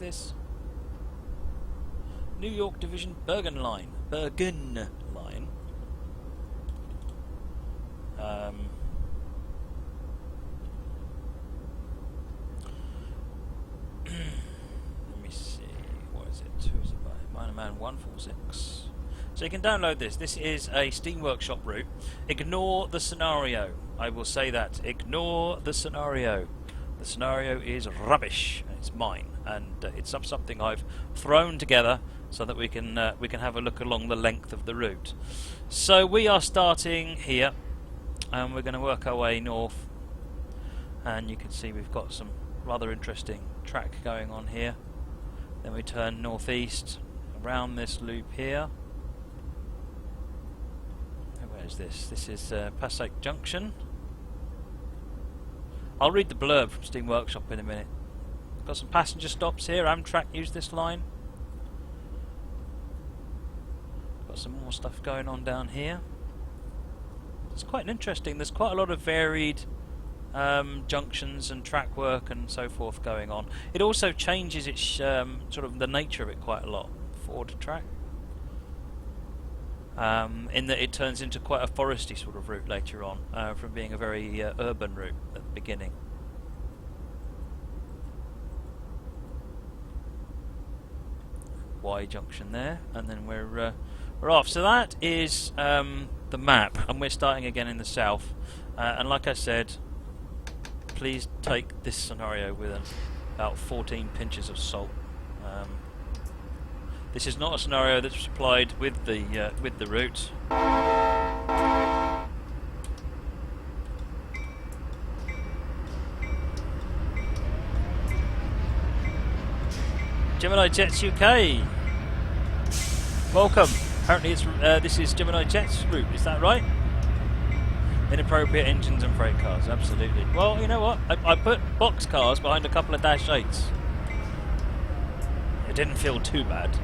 this? New York Division Bergen line. Bergen line. Let me see. What is it? Who is it by? Minor Man 146. So you can download this. This is a Steam Workshop route. Ignore the scenario. I will say that. Ignore the scenario. The scenario is rubbish. It's mine, and it's something I've thrown together so that we can have a look along the length of the route. So we are starting here, and we're going to work our way north. And you can see we've got some rather interesting track going on here. Then we turn northeast around this loop here. Where's this? This is Passaic Junction. I'll read the blurb from Steam Workshop in a minute. Got some passenger stops here. Amtrak use this line. Got some more stuff going on down here. It's quite interesting. There's quite a lot of varied junctions and track work and so forth going on. It also changes its sort of the nature of it quite a lot. Ford track. In that it turns into quite a foresty sort of route later on, from being a very urban route at the beginning. Y junction there, and then we're off. So that is the map, and we're starting again in the south. And like I said, please take this scenario with about 14 pinches of salt. This is not a scenario that's supplied with the route. Gemini Jets UK. Welcome. Apparently, it's this is Gemini Jets route. Is that right? Inappropriate engines and freight cars. Absolutely. Well, you know what? I put box cars behind a couple of Dash 8s. It didn't feel too bad.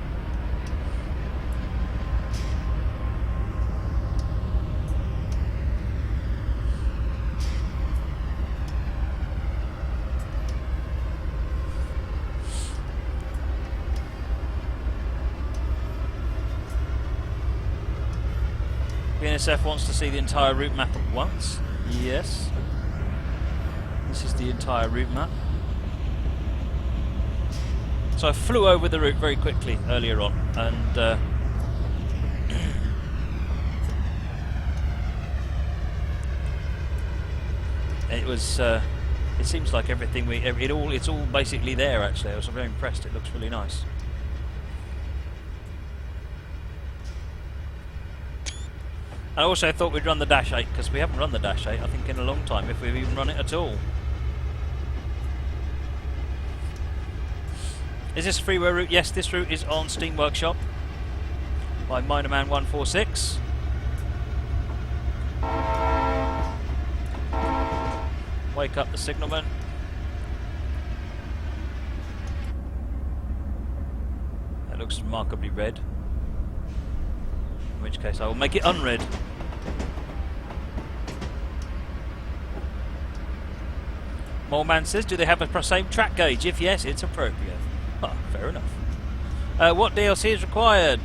BNSF wants to see the entire route map at once. Yes. This is the entire route map. So I flew over the route very quickly earlier on, and it was. It seems like everything it's all basically there. Actually, I was very impressed. It looks really nice. I also thought we'd run the Dash 8, because we haven't run the Dash 8, I think, in a long time, if we've even run it at all. Is this a freeway route? Yes, this route is on Steam Workshop by Minor Man 146. Wake up the signalman. That looks remarkably red. In which case I will make it unread. Moreman says, do they have the same track gauge? If yes, it's appropriate. Ah, fair enough. What DLC is required?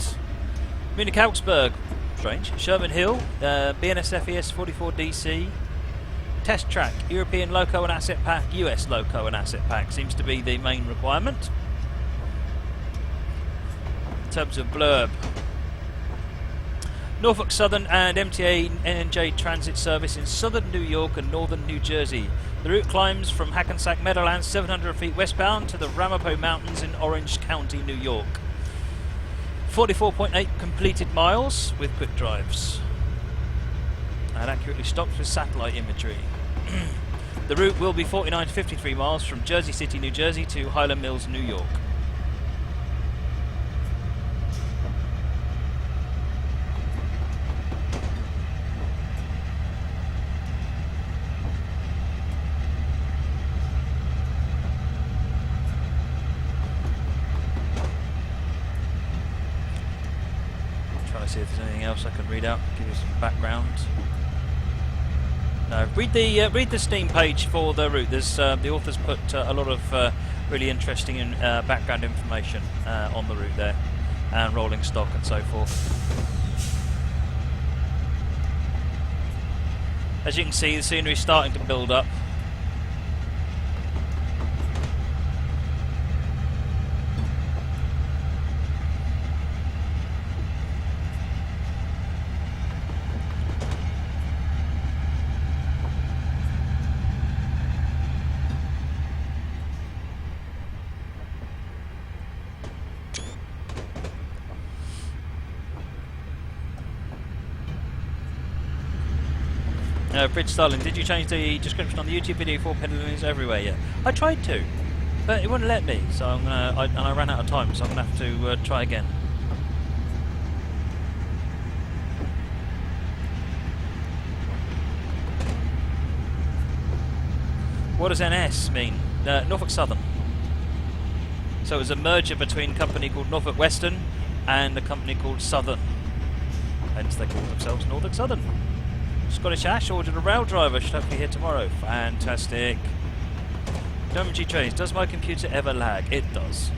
Munich Augsburg. Strange. Sherman Hill. BNSF ES44 DC. Test track. European Loco and Asset Pack. US Loco and Asset Pack. Seems to be the main requirement. In terms of blurb. Norfolk Southern and MTA NNJ transit service in southern New York and northern New Jersey. The route climbs from Hackensack Meadowlands 700 feet westbound to the Ramapo Mountains in Orange County, New York. 44.8 completed miles with quick drives. And accurately stocked with satellite imagery. The route will be 49 to 53 miles from Jersey City, New Jersey to Highland Mills, New York. See if there's anything else I can read out. Give you some background. No, read the Steam page for the route. There's the authors put a lot of really interesting background information on the route there, and rolling stock and so forth. As you can see, the scenery is starting to build up. Bridge Starling, did you change the description on the YouTube video for pedalling everywhere yet? I tried to, but it wouldn't let me, so I'm gonna. I ran out of time, so I'm gonna have to try again. What does NS mean? Norfolk Southern. So it was a merger between a company called Norfolk Western and a company called Southern. Hence they call themselves Norfolk Southern. Scottish Ash ordered a rail driver, should hopefully here tomorrow. Fantastic. WG Trains, does my computer ever lag? It does.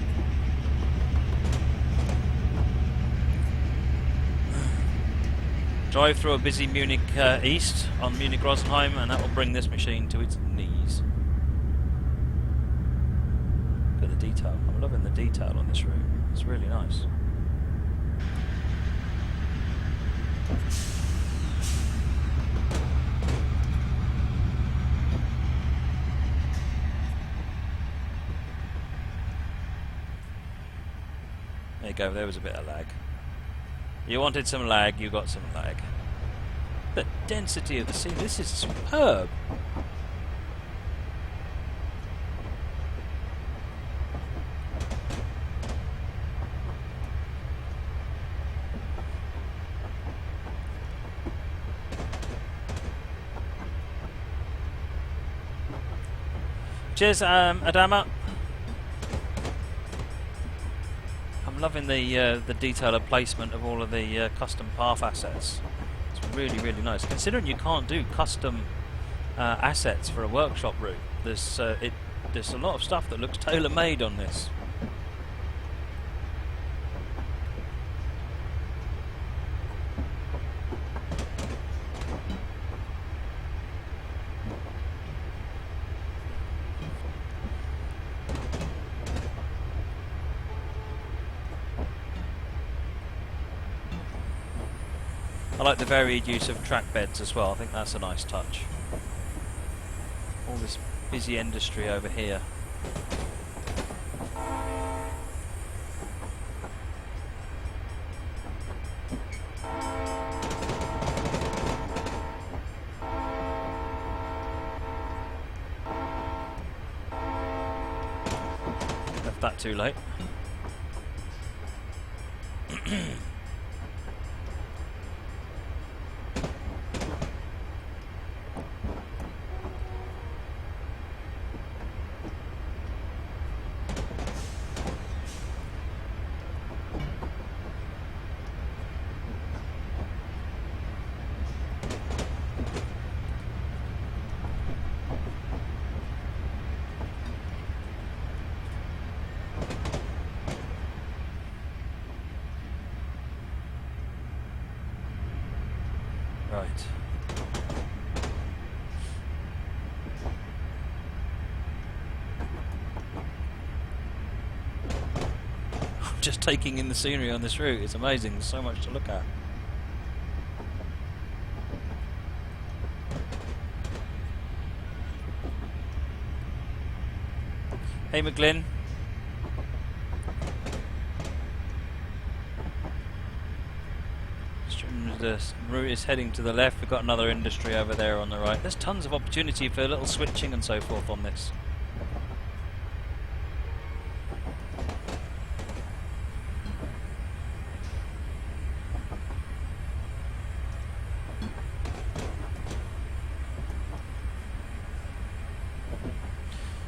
Drive through a busy Munich East on Munich Rosenheim, and that will bring this machine to its knees. Look at the detail. I'm loving the detail on this route. It's really nice. There you go, there was a bit of lag. You wanted some lag, you got some lag. The density of the scene, this is superb. Cheers, Adama. I'm loving the detail and placement of all of the custom path assets. It's really, really nice. Considering you can't do custom assets for a workshop route, there's a lot of stuff that looks tailor-made on this. I like the varied use of track beds as well. I think that's a nice touch. All this busy industry over here. Left that too late. Right. Just taking in the scenery on this route, it's amazing, there's so much to look at. Hey McGlynn. The route is heading to the left. We've got another industry over there on the right. There's tons of opportunity for a little switching and so forth on this.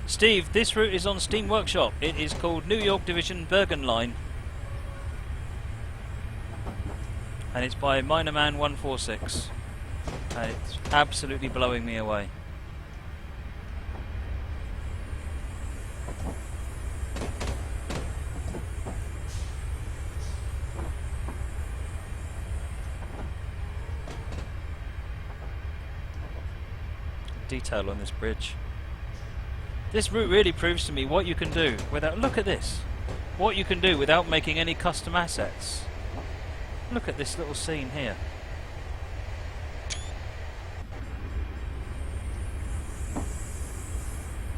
Steve, this route is on Steam Workshop. It is called New York Division Bergen Line. And it's by Minerman 146. And it's absolutely blowing me away. detail on this bridge. This route really proves to me what you can do without... Look at this! What you can do without making any custom assets. Look at this little scene here.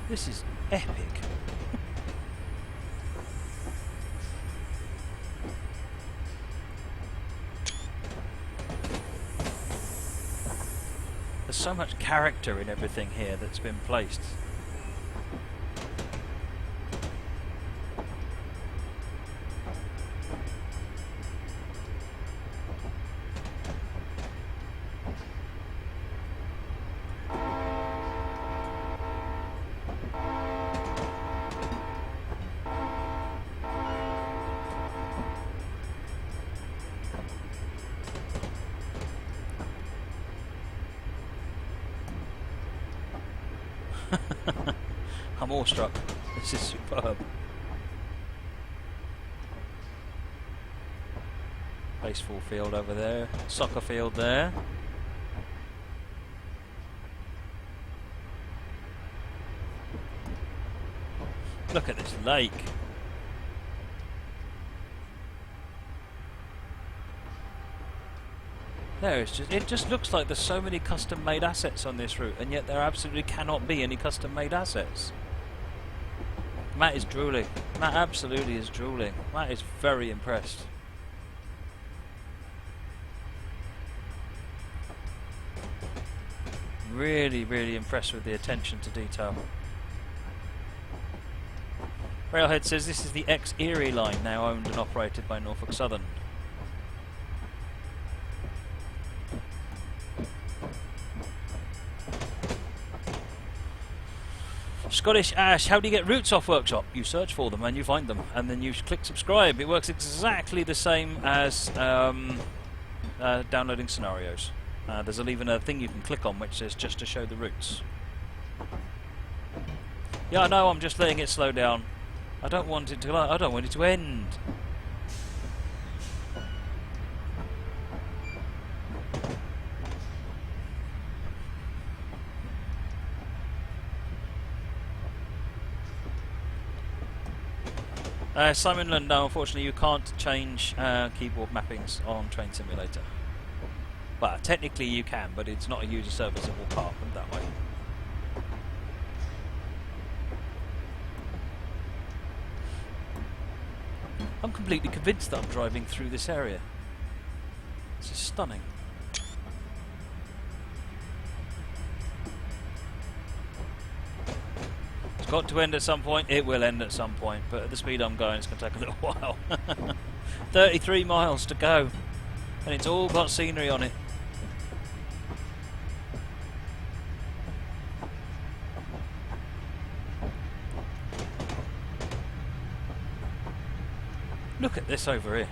This is epic. There's so much character in everything here that's been placed. I'm awestruck. This is superb. Baseball field over there. Soccer field there. Look at this lake. There, it just looks like there's so many custom-made assets on this route, and yet there absolutely cannot be any custom-made assets. Matt is drooling. Matt absolutely is drooling. Matt is very impressed. Really, really impressed with the attention to detail. Railhead says this is the ex-Erie line, now owned and operated by Norfolk Southern. Scottish Ash, how do you get routes off Workshop? You search for them and you find them, and then you click subscribe. It works exactly the same as downloading scenarios. There's even a thing you can click on which says just to show the routes. Yeah, I know. I'm just letting it slow down. I don't want it to. I don't want it to end. Simon Lund, no, unfortunately you can't change keyboard mappings on Train Simulator. Well, technically you can, but it's not a user service that will park them that way. I'm completely convinced that I'm driving through this area. This is stunning. Got to end at some point. It will end at some point, but at the speed I'm going, it's going to take a little while. 33 miles to go, and it's all got scenery on it. Look at this over here.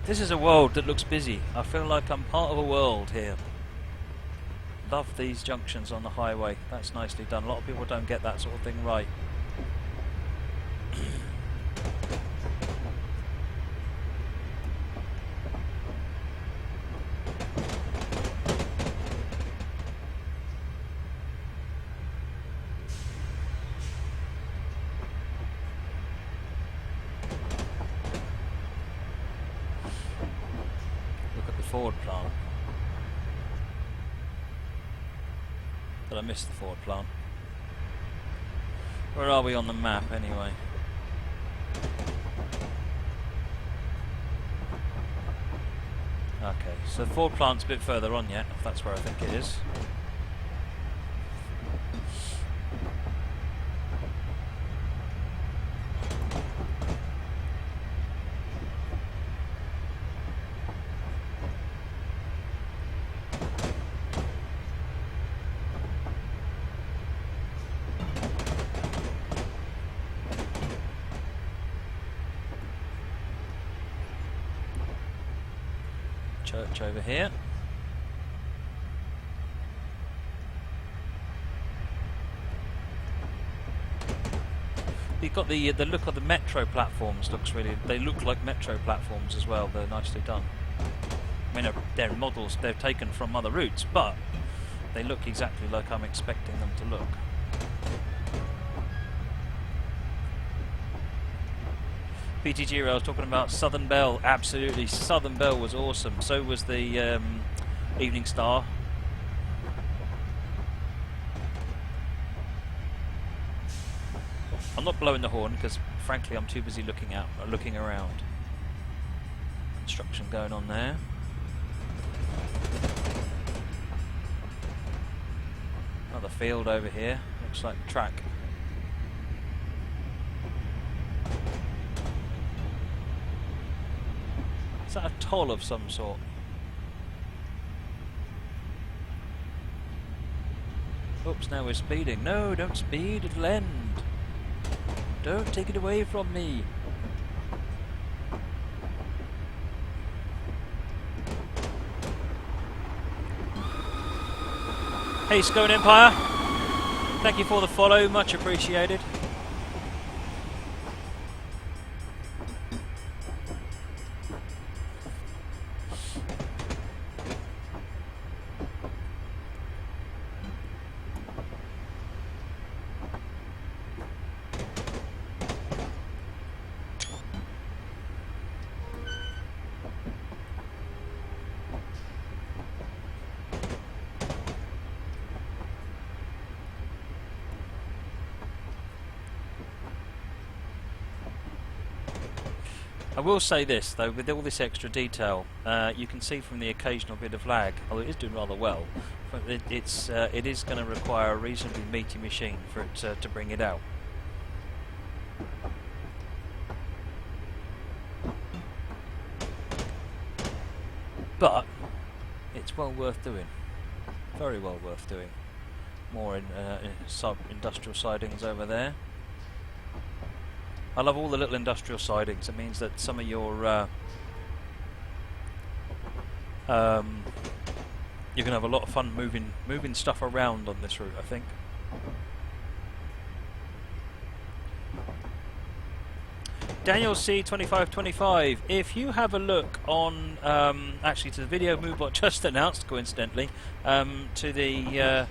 This is a world that looks busy. I feel like I'm part of a world here. Love these junctions on the highway. That's nicely done. A lot of people don't get that sort of thing right. Ford plant. But I missed the Ford plant. Where are we on the map anyway? Okay, so the Ford plant's a bit further on yet, if that's where I think it is. Church over here. You've got the look of the metro platforms. They look like metro platforms as well. They're nicely done. I mean, they're models. They're taken from other routes, but they look exactly like I'm expecting them to look. PTG Rail was talking about Southern Belle. Absolutely, Southern Belle was awesome. So was the Evening Star. I'm not blowing the horn because, frankly, I'm too busy looking around. Construction going on there. Another field over here. Looks like the track. Is that a toll of some sort? Oops, now we're speeding. No, don't speed, it'll end. Don't take it away from me. Hey, Scone Empire. Thank you for the follow, much appreciated. I will say this though, with all this extra detail, you can see from the occasional bit of lag, although it is doing rather well, but it is going to require a reasonably meaty machine for it to bring it out. But it's well worth doing, very well worth doing. More in sub-industrial sidings over there. I love all the little industrial sidings. It means that some of your you're gonna have a lot of fun moving stuff around on this route, I think. Daniel C2525. If you have a look on actually to the video Moobot just announced, coincidentally, to the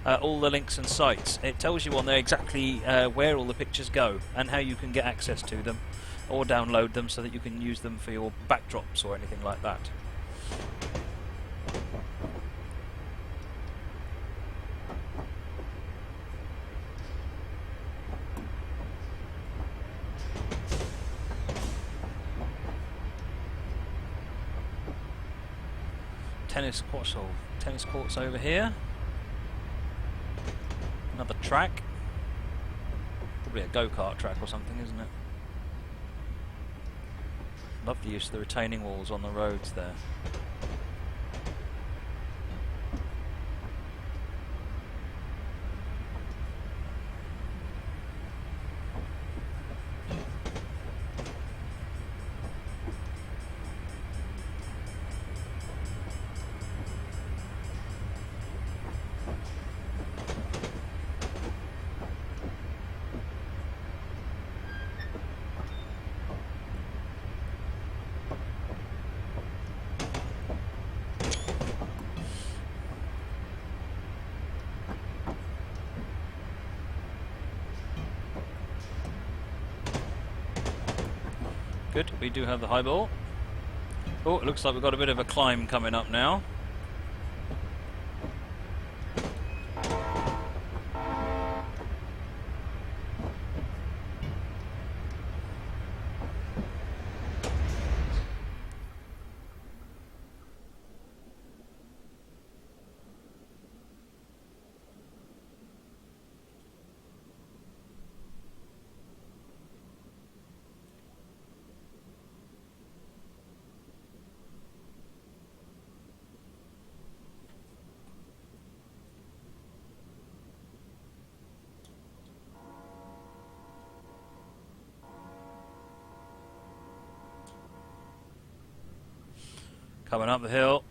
all the links and sites. It tells you on there exactly where all the pictures go and how you can get access to them or download them so that you can use them for your backdrops or anything like that. Tennis courts over here. Another track. Probably a go-kart track or something, isn't it? Love the use of the retaining walls on the roads there. Good, we do have the high ball. Oh, it looks like we've got a bit of a climb coming up now. Coming up the hill.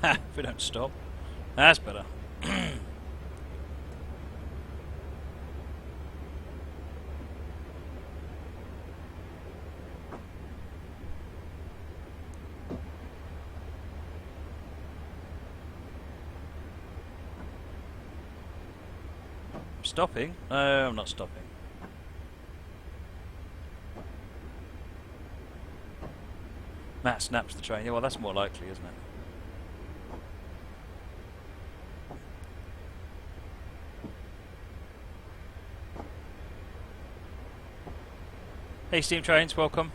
if we don't stop. That's better. Stopping? No, I'm not stopping. Matt snaps the train. Yeah, well, that's more likely, isn't it? Hey, steam trains, welcome.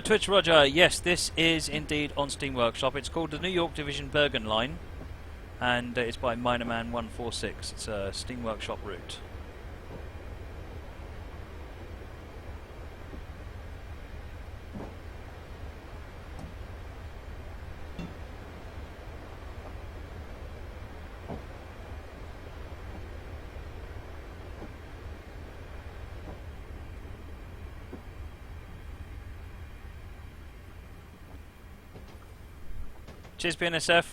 Twitch Roger, yes, this is indeed on Steam Workshop. It's called the New York Division Bergen line, and it's by Minerman 146. It's a Steam Workshop route. Cheers, BNSF.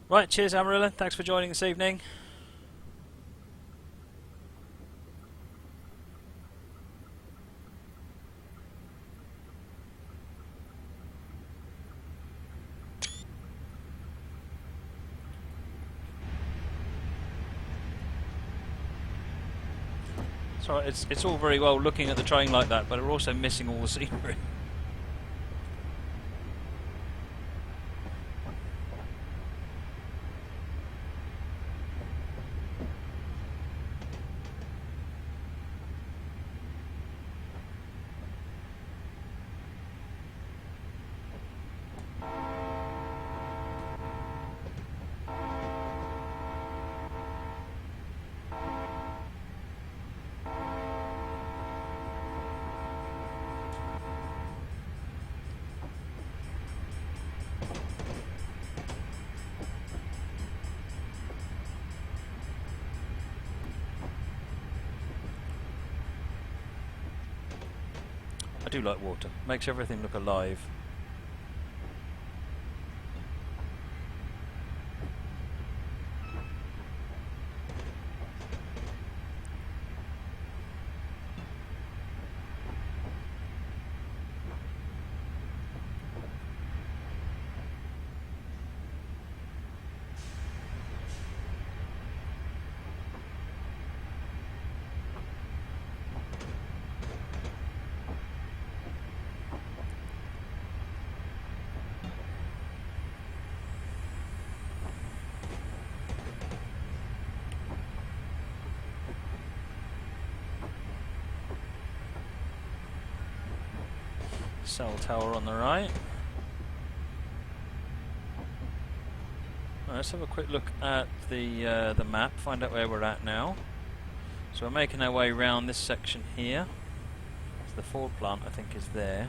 Right, cheers Amarillo, thanks for joining this evening. It's alright, it's all very well looking at the train like that, but we're also missing all the scenery. I do like water. Makes everything look alive. Cell tower on the right. Let's have a quick look at the map, find out where we're at now. So we're making our way around this section here. So the Ford plant, I think, is there.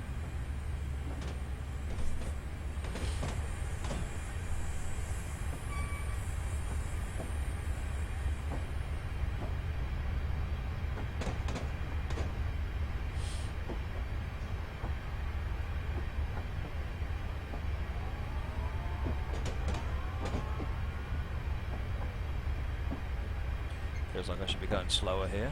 Feels like I should be going slower here.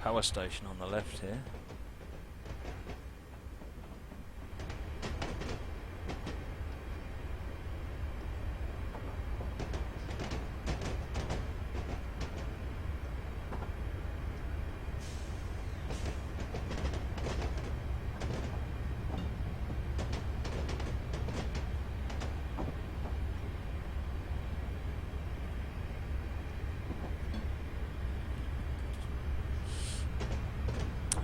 power station on the left here.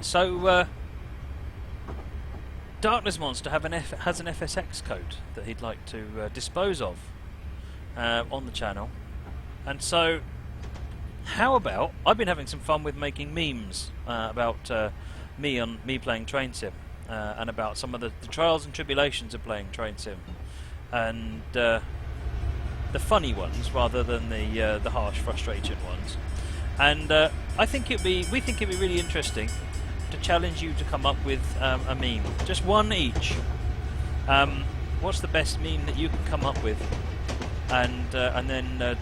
So, Darkness Monster has an FSX code that he'd like to dispose of on the channel. And so, how about... I've been having some fun with making memes about me playing Train Sim, and about some of the trials and tribulations of playing Train Sim. And the funny ones, rather than the harsh, frustrated ones. And we think it'd be really interesting to challenge you to come up with a meme, just one each. What's the best meme that you can come up with, and then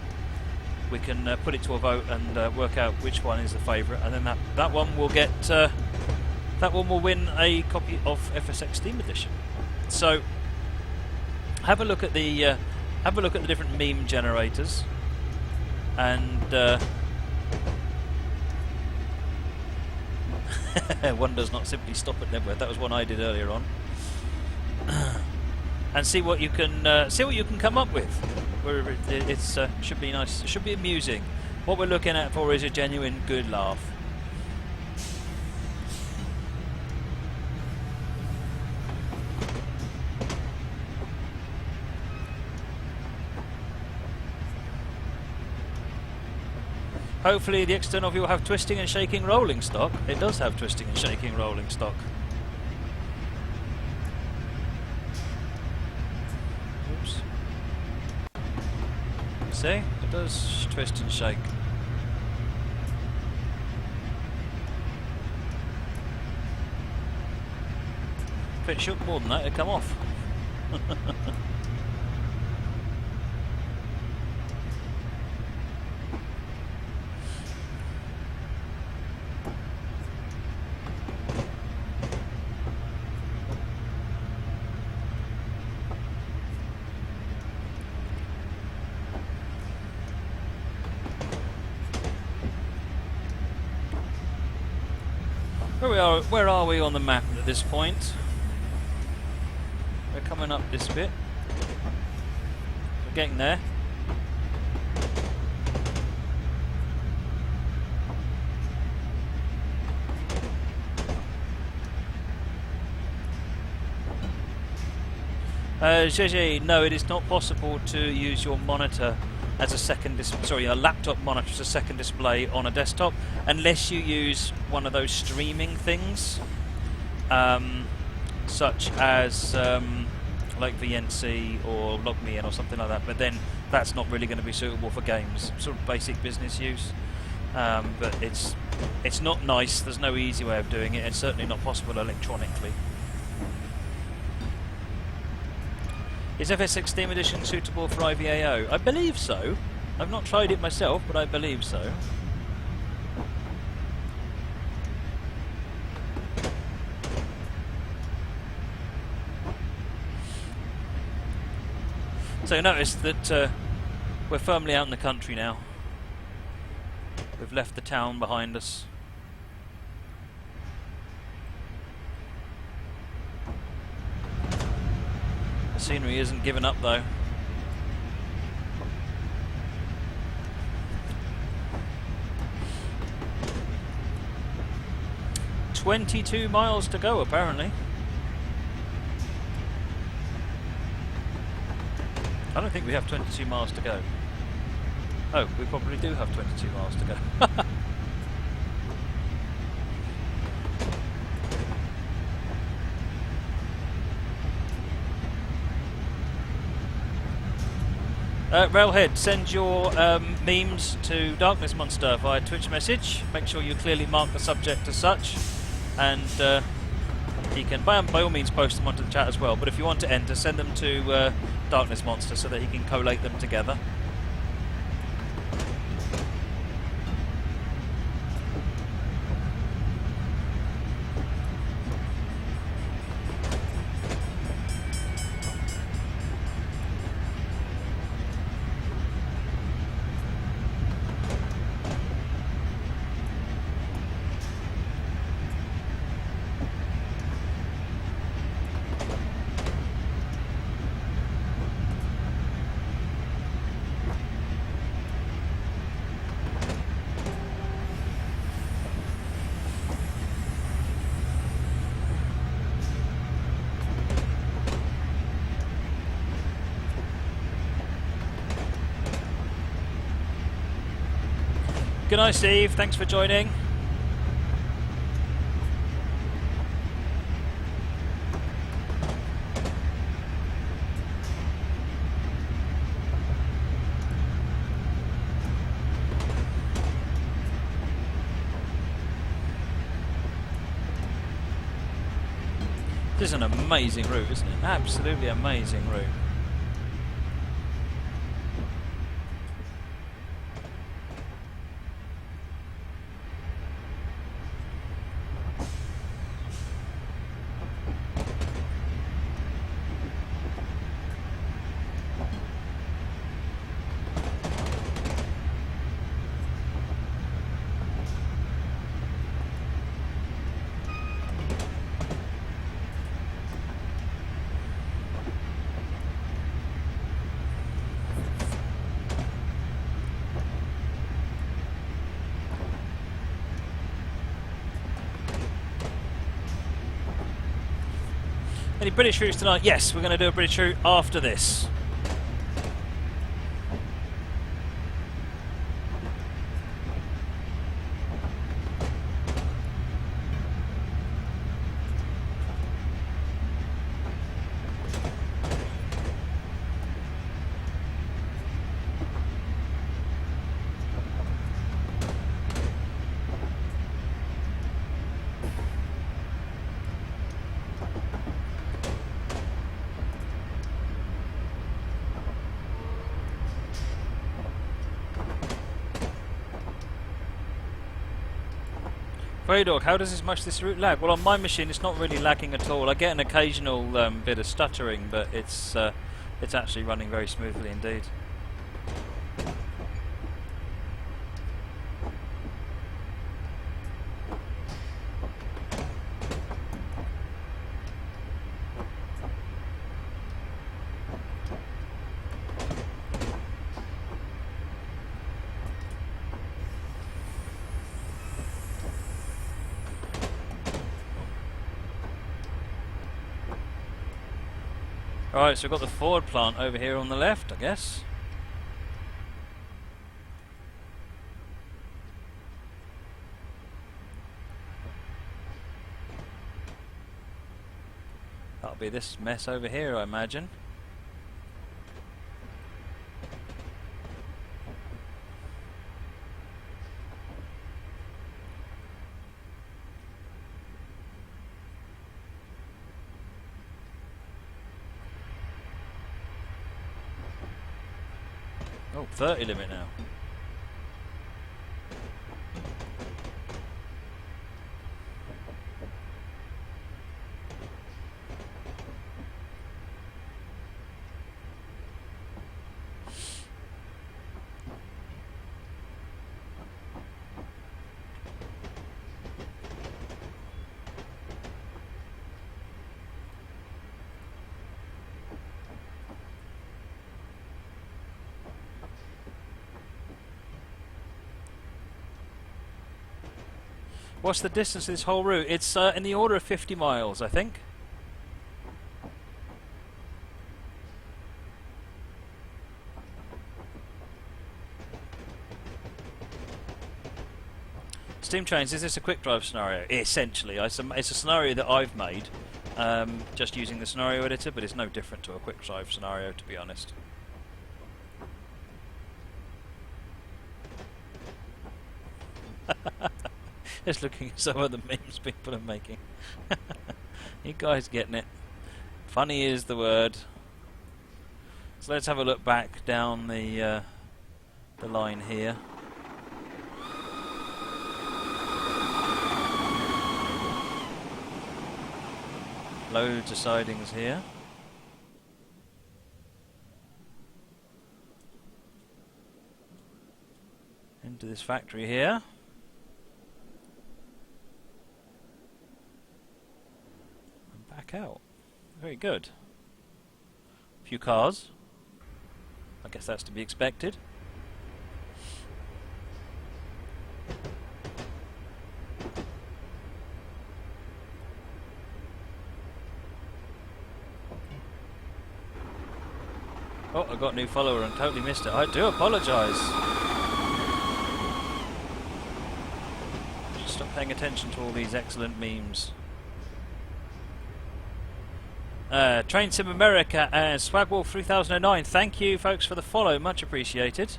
we can put it to a vote and work out which one is the favourite, and then that one will get that one will win a copy of FSX Steam Edition. So have a look at the different meme generators, and one does not simply stop at Nebworth. That was one I did earlier on. And see what you can come up with. It's should be nice. It should be amusing. What we're looking at for is a genuine good laugh. Hopefully the external view will have twisting and shaking rolling stock. It does have twisting and shaking rolling stock. Oops. See? It does twist and shake. If it shook more than that, it'd come off. Where are we on the map at this point? We're coming up this bit. We're getting there. JJ, no, it is not possible to use your monitor as a second a laptop monitor as a second display on a desktop, unless you use one of those streaming things, such as like VNC or LogMeIn or something like that. But then that's not really going to be suitable for games, sort of basic business use. But it's not nice. There's no easy way of doing it. It's certainly not possible electronically. Is FSX Steam Edition suitable for IVAO? I believe so. I've not tried it myself, but I believe so. So notice that we're firmly out in the country now. We've left the town behind us. Scenery isn't giving up though. "22 miles to go apparently. I don't think we have 22 miles to go. Oh, we probably do have 22 miles to go. Railhead, send your memes to Darkness Monster via Twitch message. Make sure you clearly mark the subject as such, and he can by all means post them onto the chat as well. But if you want to enter, send them to Darkness Monster so that he can collate them together. Good night, Steve. Thanks for joining. This is an amazing route, isn't it? Absolutely amazing route. Any British routes tonight? Yes, we're going to do a British route after this. Dog, how does this route lag? Well, on my machine it's not really lagging at all. I get an occasional bit of stuttering, but it's actually running very smoothly indeed. Alright, so we've got the Ford plant over here on the left, I guess. That'll be this mess over here, I imagine. Oh, 30 limit now. What's the distance of this whole route? It's in the order of 50 miles, I think. Steam Trains, is this a quick drive scenario? Essentially, it's a scenario that I've made, just using the scenario editor, but it's no different to a quick drive scenario, to be honest. Just looking at some of the memes people are making. You guys getting it? Funny is the word. So let's have a look back down the line here. Loads of sidings here. Into this factory here. Back out. Very good. A few cars. I guess that's to be expected. Oh, I got a new follower and totally missed it. I do apologise. paying attention to all these excellent memes. Train Sim America and Swagwolf 3009. Thank you, folks, for the follow. Much appreciated.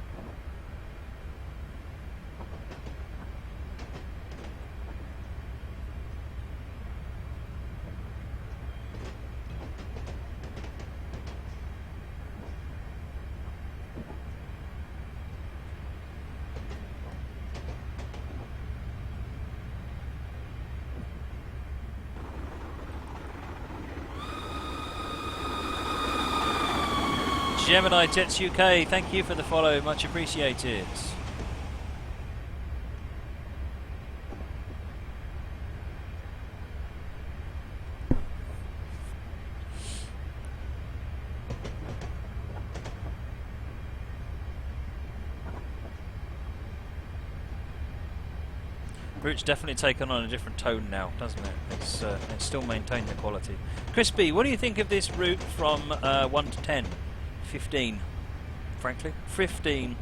Gemini Jets UK, thank you for the follow, much appreciated. Route's definitely taken on a different tone now, doesn't it? It's still maintained the quality. Crispy, what do you think of this route from 1 to 10? 15, frankly. 15.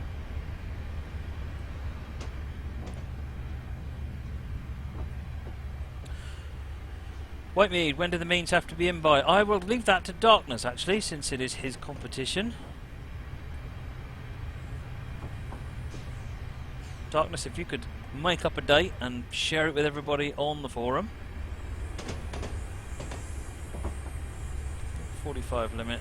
Whitemead, when do the means have to be in by? I will leave that to Darkness, actually, since it is his competition. Darkness, if you could make up a date and share it with everybody on the forum. 45 limit.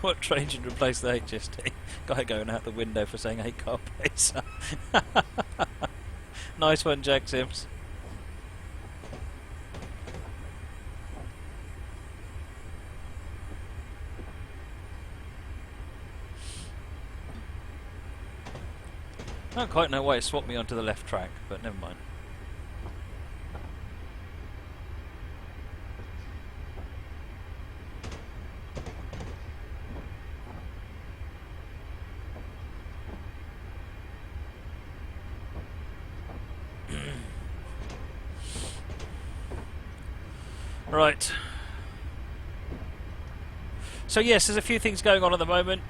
What train should replace the HST? Guy going out the window for saying 8-car pacer. Nice one, Jack Sims. I don't quite know why it swapped me onto the left track, but never mind. Right. So yes, there's a few things going on at the moment.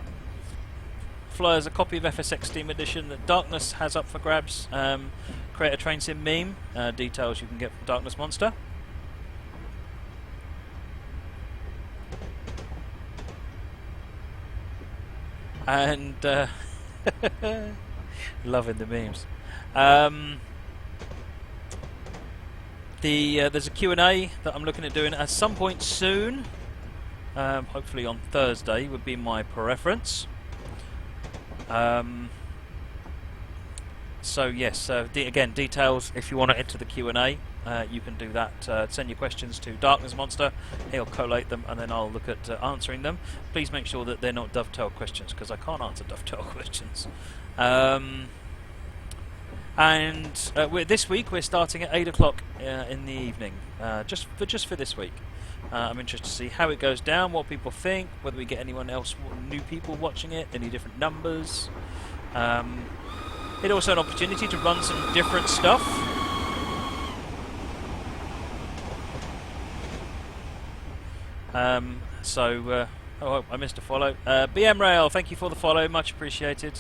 Flyers a copy of FSX Steam Edition that Darkness has up for grabs. Create a train sim meme. Details you can get from Darkness Monster. And loving the memes. There's a Q&A that I'm looking at doing at some point soon. Hopefully on Thursday would be my preference. So yes, again, details if you want to enter the Q&A, you can do that. Send your questions to Darkness Monster, he'll collate them and then I'll look at answering them. Please make sure that they're not dovetail questions, because I can't answer dovetail questions. This week we're starting at 8 o'clock in the evening, just for this week. I'm interested to see how it goes down, what people think, whether we get anyone else, new people watching it, any different numbers. It's also an opportunity to run some different stuff. Oh, I missed a follow. BM Rail, thank you for the follow, much appreciated.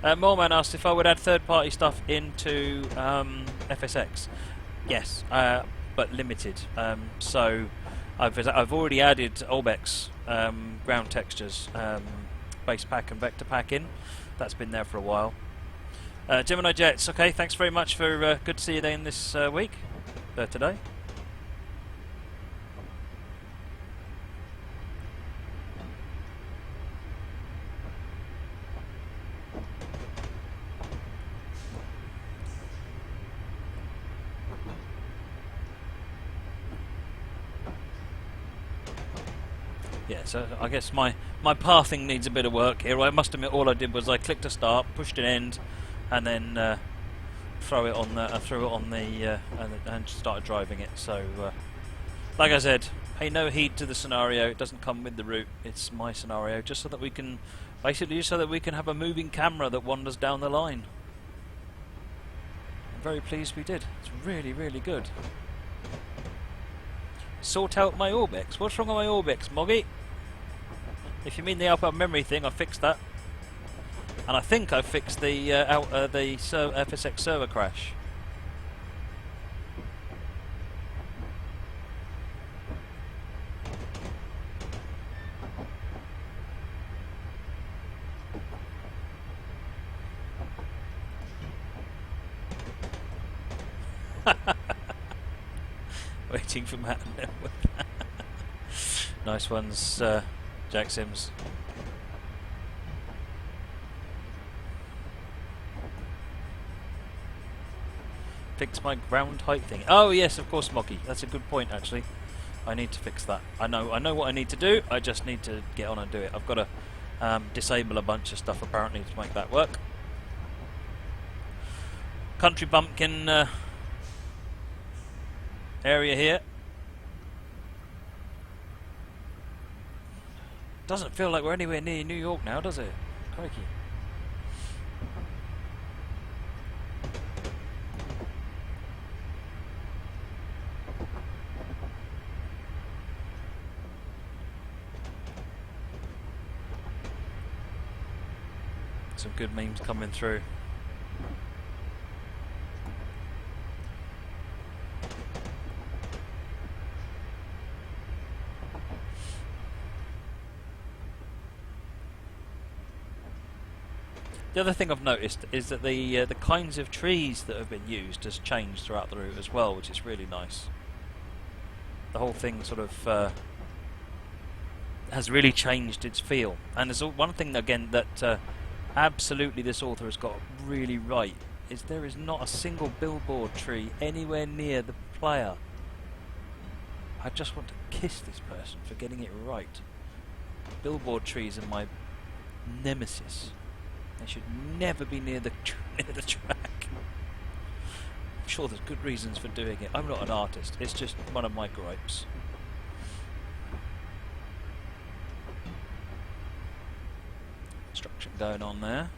Moreman asked if I would add third-party stuff into FSX. Yes, but limited. So I've already added Olbeck's ground textures, base pack and vector pack in. That's been there for a while. Gemini Jets, okay, thanks very much for good to see you there in this week, today. Yeah, so I guess my pathing needs a bit of work here. I must admit, all I did was I clicked a start, pushed an end, and then threw it on the and started driving it. So, like I said, pay no heed to the scenario. It doesn't come with the route. It's my scenario, just so that we can Basically so that we can have a moving camera that wanders down the line. I'm very pleased we did. It's really, really good. Sort out my Orbix. What's wrong with my Orbix, Moggy? If you mean the outbound memory thing, I fixed that. And I think I fixed the FSX server crash. Waiting for Matt. Nice ones, Jack Sims. Fix my ground height thing. Oh yes, of course, Mocky. That's a good point, actually. I need to fix that. I know what I need to do. I just need to get on and do it. I've got to disable a bunch of stuff apparently to make that work. Country bumpkin area here. Doesn't feel like we're anywhere near New York now, does it? Crikey. Some good memes coming through. The other thing I've noticed is that the kinds of trees that have been used has changed throughout the route as well, which is really nice. The whole thing sort of has really changed its feel. And there's one thing again that absolutely this author has got really right, is there is not a single billboard tree anywhere near the player. I just want to kiss this person for getting it right. Billboard trees are my nemesis. They should never be near the track. I'm sure there's good reasons for doing it. I'm not an artist. It's just one of my gripes. Construction going on there.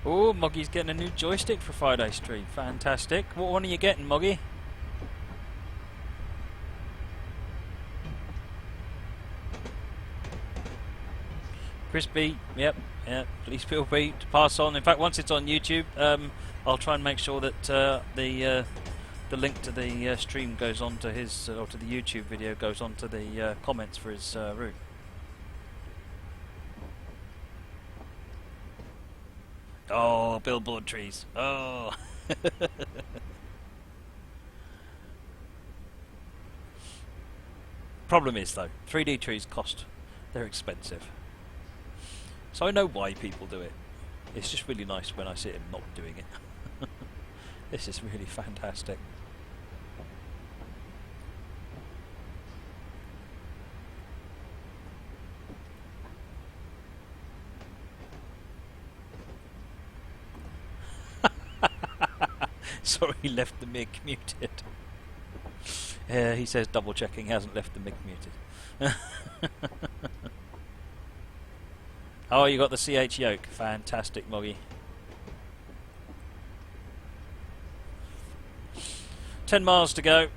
Oh, Moggy's getting a new joystick for Friday stream. Fantastic. What one are you getting, Moggy? Crispy, yep, please feel free to pass on. In fact, once it's on YouTube, I'll try and make sure that the link to the stream goes on to his, or to the YouTube video goes on to the comments for his route. Oh, billboard trees. Oh. Problem is, though, 3D trees cost. They're expensive. So I know why people do it. It's just really nice when I see him not doing it. This is really fantastic. Sorry, he left the MIG muted. He says double checking, he hasn't left the MIG muted. Oh, you got the CH yoke. Fantastic, Moggy. 10 miles to go.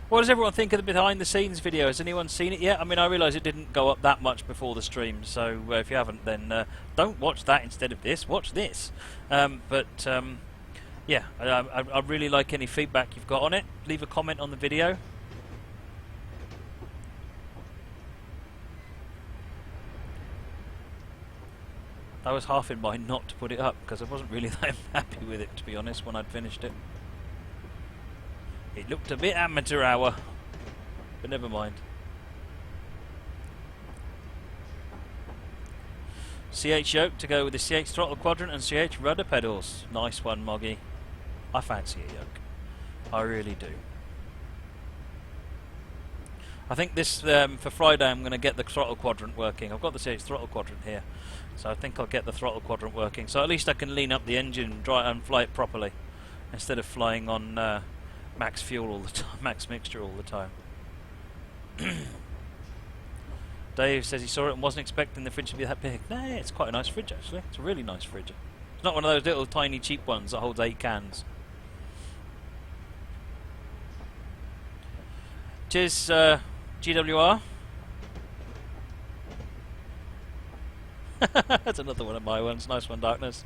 What does everyone think of the behind the scenes video? Has anyone seen it yet? I mean, I realise it didn't go up that much before the stream, so if you haven't, then don't watch that instead of this. Watch this. yeah, I really like any feedback you've got on it. Leave a comment on the video. I was half in mind not to put it up because I wasn't really that happy with it, to be honest, when I'd finished it. It looked a bit amateur hour, but never mind. CH yoke to go with the CH throttle quadrant and CH rudder pedals. Nice one, Moggy. I fancy a yoke. I really do. I think this, for Friday, I'm going to get the throttle quadrant working. I've got the CH throttle quadrant here, so I think I'll get the throttle quadrant working. So at least I can lean up the engine and fly it properly, instead of flying on max fuel all the time, max mixture all the time. Dave says he saw it and wasn't expecting the fridge to be that big. Nah, it's quite a nice fridge actually. It's a really nice fridge. It's not one of those little tiny cheap ones that holds 8 cans. Cheers, GWR. That's another one of my ones. Nice one, Darkness.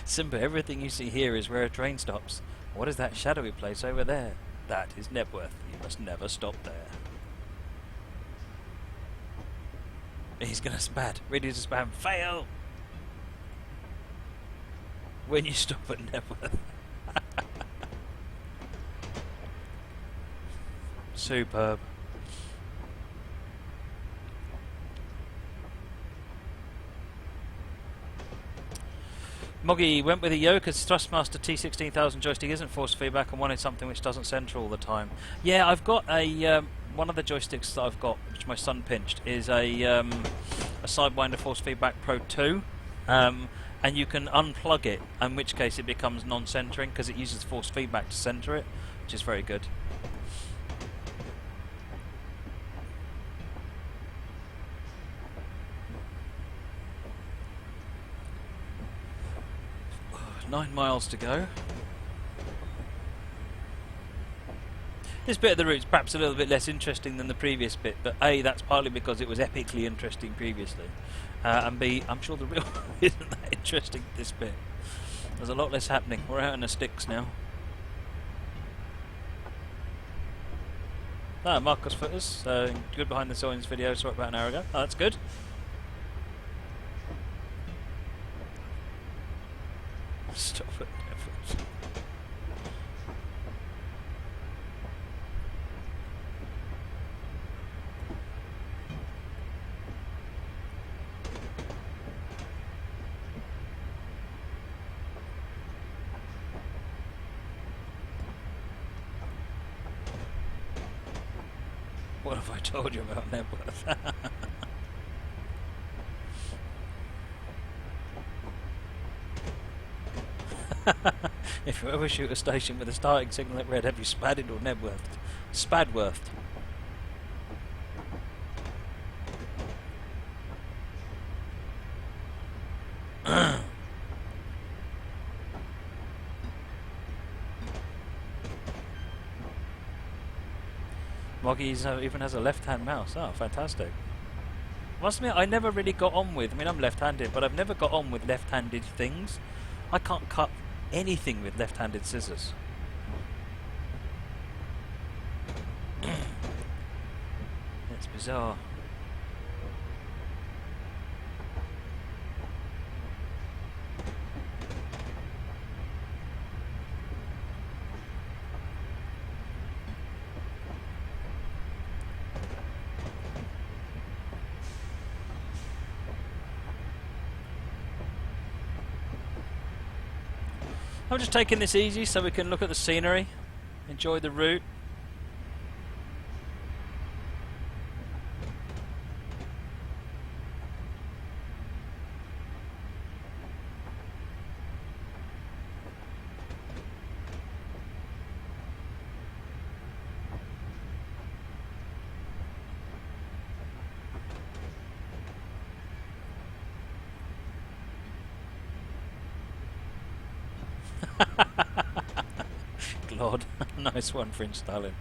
Simba, everything you see here is where a train stops. What is that shadowy place over there? That is Nebworth. You must never stop there. He's gonna spat. Ready to spam. Fail! When you stop at Nebworth. Superb. Moggy went with a yoke as Thrustmaster T16000 joystick isn't force feedback and wanted something which doesn't center all the time. Yeah, I've got a one of the joysticks that I've got, which my son pinched, is a Sidewinder Force Feedback Pro 2, and you can unplug it, in which case it becomes non-centering because it uses force feedback to center it, which is very good. Nine miles to go. This bit of the route's perhaps a little bit less interesting than the previous bit, but A, that's partly because it was epically interesting previously, and B, I'm sure the real isn't that interesting, this bit. There's a lot less happening. We're out in the sticks now. Ah, Marcus Footers, good behind the scenes video, saw it about an hour ago. Oh, that's good. Stop it. What have I told you about Nebworth? If you ever shoot a station with a starting signal at red, have you spadded or Nebworthed? Spadworthed. Moggy even has a left-hand mouse. Oh, fantastic. Must admit, I never really got on with, I mean, I'm left-handed, but I've never got on with left-handed things. I can't cut anything with left-handed scissors. It's bizarre. I'm just taking this easy so we can look at the scenery, enjoy the route. Lord. Nice one, Fringe Stalin.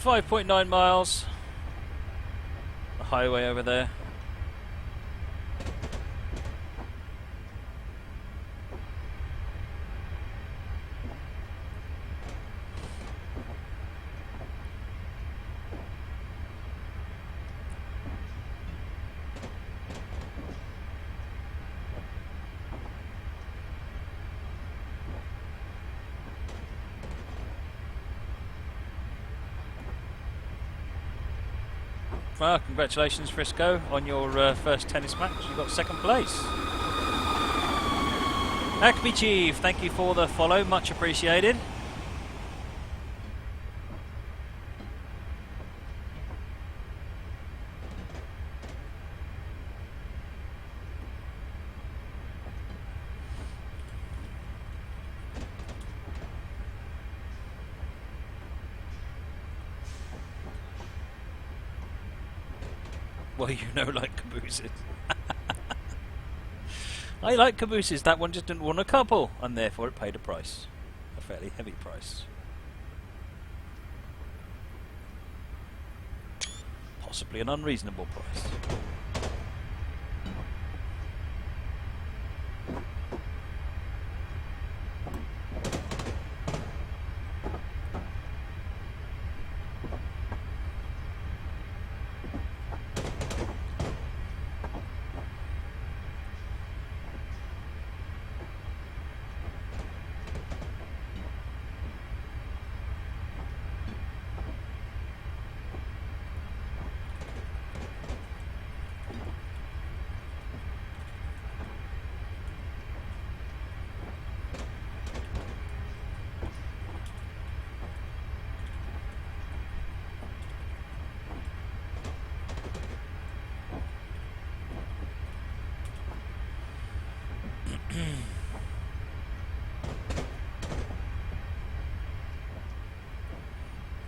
.9 miles. The highway over there. Well, congratulations, Frisco, on your first tennis match. You got second place. Acme Chief, thank you for the follow, much appreciated. Well, you know, like cabooses. I like cabooses. That one just didn't want a couple, and therefore it paid a price. A fairly heavy price. Possibly an unreasonable price.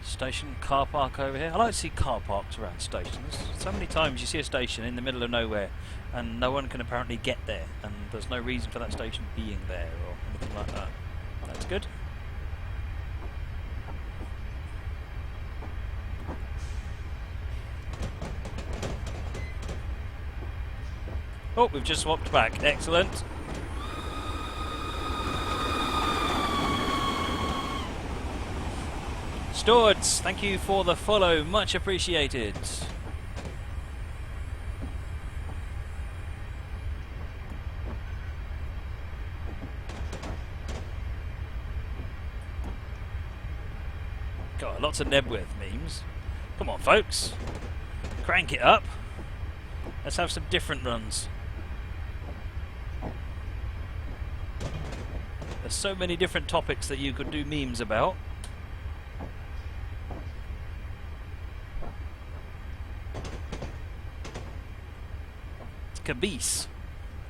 Station car park over here. I like to see car parks around stations. So many times you see a station in the middle of nowhere and no one can apparently get there, and there's no reason for that station being there or anything like that. That's good. Oh, we've just swapped back. Excellent. Stewards, thank you for the follow, much appreciated. God, lots of Nebworth memes. Come on, folks. Crank it up. Let's have some different runs. There's so many different topics that you could do memes about. Caboose,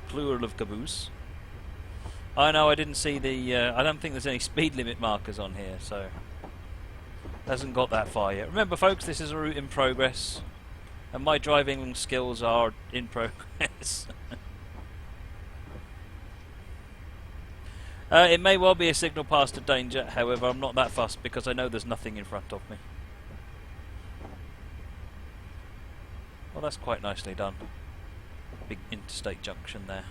plural of caboose. I know I didn't see the. I don't think there's any speed limit markers on here, so hasn't got that far yet. Remember, folks, this is a route in progress, and my driving skills are in progress. It may well be a signal past a danger, however I'm not that fussed because I know there's nothing in front of me. Well, that's quite nicely done. Big interstate junction there.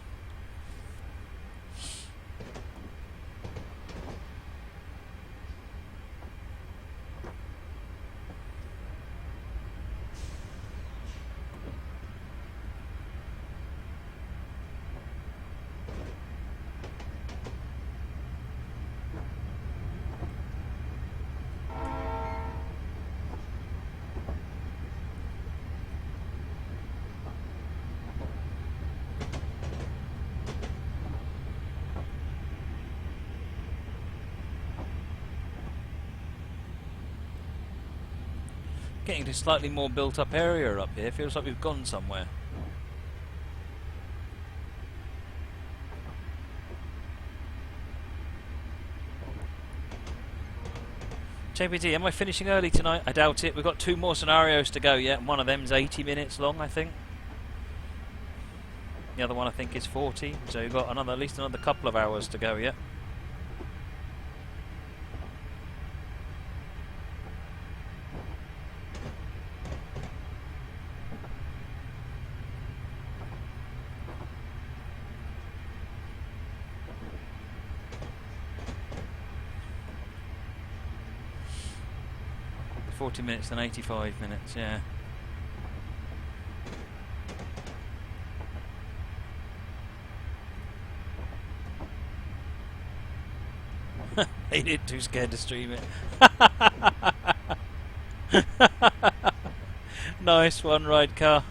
Getting to a slightly more built up area up here. Feels like we've gone somewhere. JPT, am I finishing early tonight? I doubt it. We've got 2 more scenarios to go yet, and one of them's 80 minutes long, I think. The other one I think is 40, so we've got at least another couple of hours to go yet. .40 minutes and 85 minutes, yeah. Ain't it too scared to stream it? Nice one, ride car.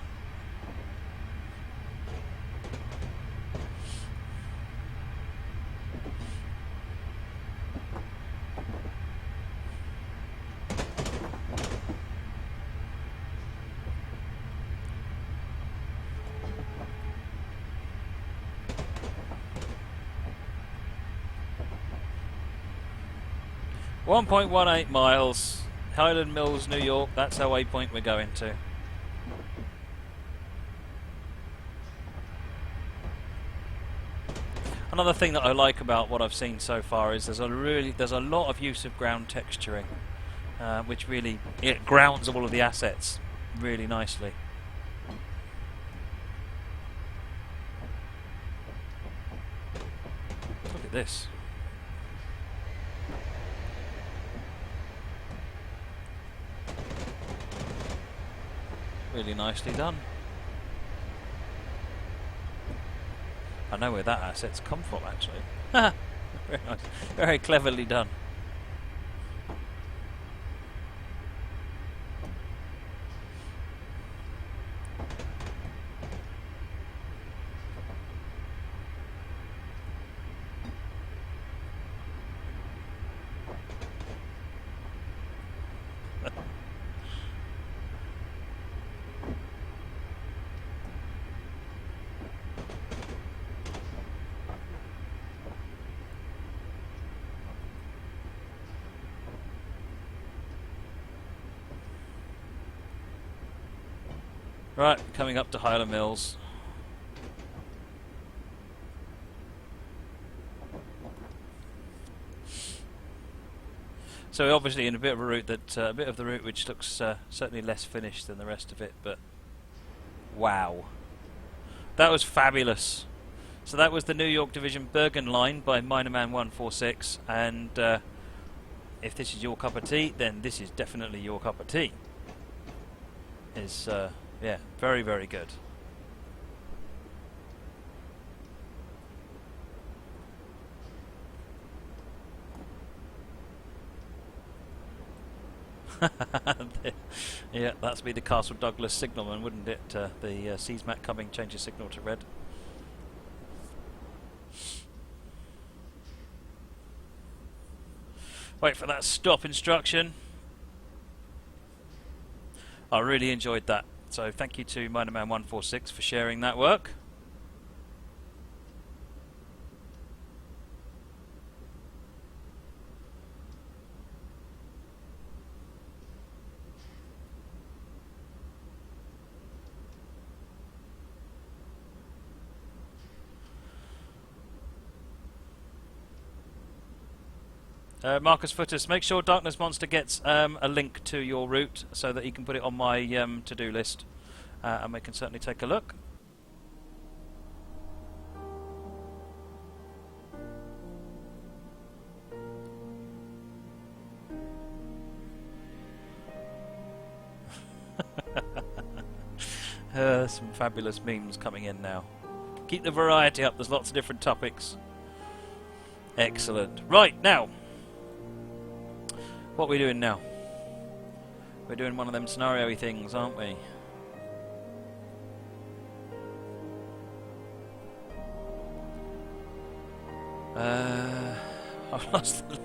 .18 miles, Highland Mills, New York. That's our waypoint we're going to. Another thing that I like about what I've seen so far is there's a lot of use of ground texturing, which really it grounds all of the assets really nicely. Look at this. Really nicely done. I know where that asset's come from, actually. Very nice. Very cleverly done. Right, coming up to Highland Mills. So we're obviously in a bit of a route that a bit of the route which looks certainly less finished than the rest of it, but wow, that was fabulous. So that was the New York Division Bergen line by Minerman 146, and if this is your cup of tea, then this is definitely your cup of tea. Is yeah, very, very good. Yeah, that's be the Castle Douglas signalman, wouldn't it? The CSMAC coming, changes signal to red. Wait for that stop instruction. I really enjoyed that. So thank you to Minerman 146 for sharing that work. Marcus Footus, make sure Darkness Monster gets a link to your route so that he can put it on my to-do list, and we can certainly take a look. Some fabulous memes coming in now. Keep the variety up, there's lots of different topics. Excellent. Right, now, what are we doing now? We're doing one of them scenario-y things, aren't we? I've lost the